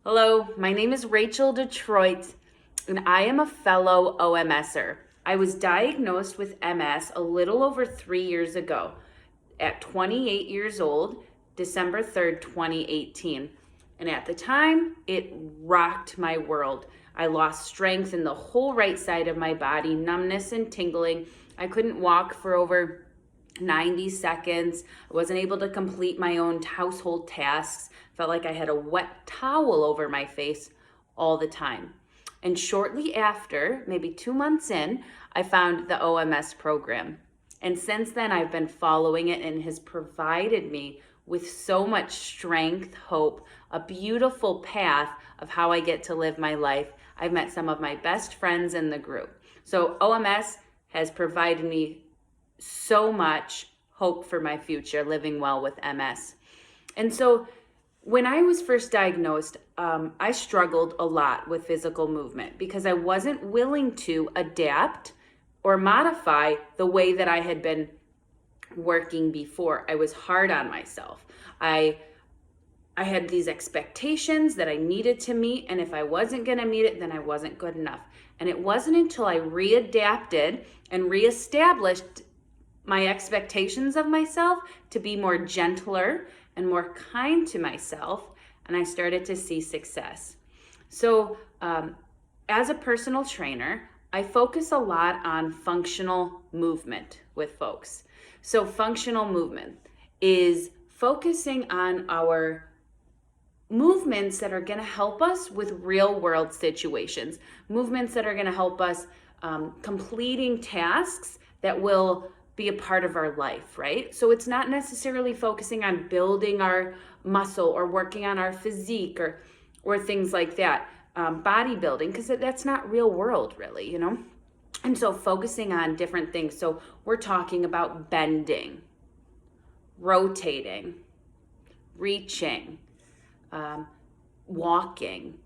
Hello, my name is Rachel Detroit, and I am a fellow OMSer. I was diagnosed with MS a little over 3 years ago at 28 years old, December 3rd, 2018. And at the time, it rocked my world. I lost strength in the whole right side of my body, numbness and tingling. I couldn't walk for over 90 seconds. I wasn't able to complete my own household tasks. Felt like I had a wet towel over my face all the time. And shortly after, maybe 2 months in, I found the OMS program. And since then, I've been following it and has provided me with so much strength, hope, a beautiful path of how I get to live my life. I've met some of my best friends in the group. So OMS has provided me so much hope for my future living well with MS. And so when I was first diagnosed, I struggled a lot with physical movement because I wasn't willing to adapt or modify the way that I had been working before. I was hard on myself. I had these expectations that I needed to meet, and if I wasn't going to meet it, then I wasn't good enough. And it wasn't until I readapted and reestablished my expectations of myself to be more gentler and more kind to myself, and I started to see success. So as a personal trainer, I focus a lot on functional movement with folks. So functional movement is focusing on our movements that are going to help us with real world situations, movements that are going to help us completing tasks that will be a part of our life, right? So it's not necessarily focusing on building our muscle or working on our physique or things like that, bodybuilding, because that's not real world really, And so focusing on different things. So we're talking about bending, rotating, reaching, walking,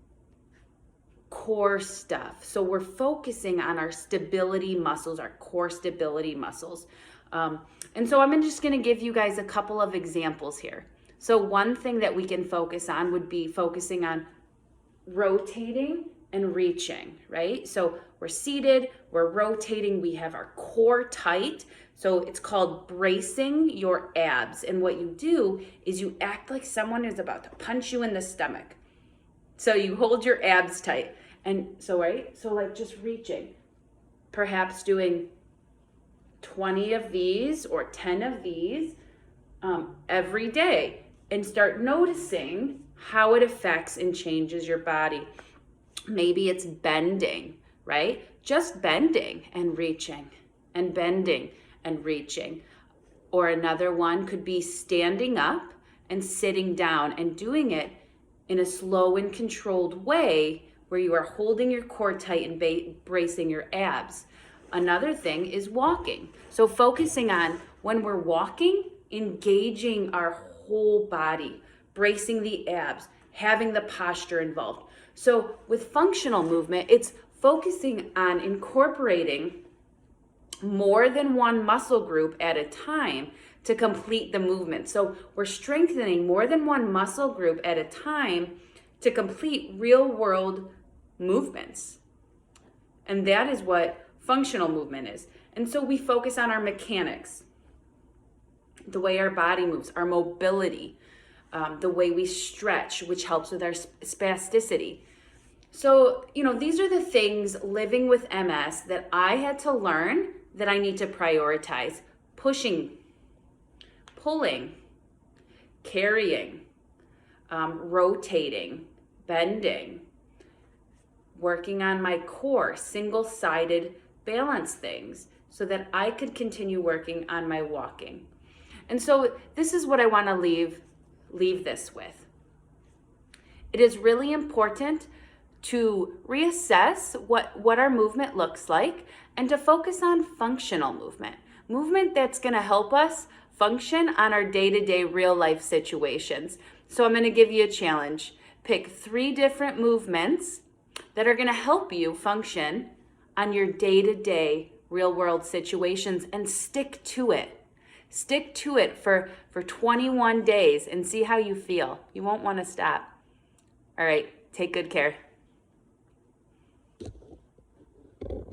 core stuff. So we're focusing on our stability muscles, our core stability muscles. And so I'm just going to give you guys a couple of examples here. So one thing that we can focus on would be focusing on rotating and reaching, right? So we're seated, we're rotating, we have our core tight. So it's called bracing your abs. And what you do is you act like someone is about to punch you in the stomach. So you hold your abs tight. And so, right? So like just reaching, perhaps doing 20 of these or 10 of these every day, and start noticing how it affects and changes your body. Maybe it's bending, right? Just bending and reaching and bending and reaching. Or another one could be standing up and sitting down and doing it in a slow and controlled way where you are holding your core tight and bracing your abs. Another thing is walking. So focusing on when we're walking, engaging our whole body, bracing the abs, having the posture involved. So with functional movement, it's focusing on incorporating more than one muscle group at a time to complete the movement. So we're strengthening more than one muscle group at a time to complete real world movements. And that is what functional movement is. And so we focus on our mechanics, the way our body moves, our mobility, the way we stretch, which helps with our spasticity. So, these are the things living with MS that I had to learn that I need to prioritize. Pushing, pulling, carrying, rotating, bending, working on my core, single-sided balance things so that I could continue working on my walking. And so this is what I want to leave this with. It is really important to reassess what our movement looks like and to focus on functional movement that's going to help us function on our day-to-day real life situations. So I'm going to give you a challenge. Pick 3 different movements that are going to help you function on your day-to-day real-world situations and stick to it. Stick to it for 21 days and see how you feel. You won't want to stop. All right, take good care.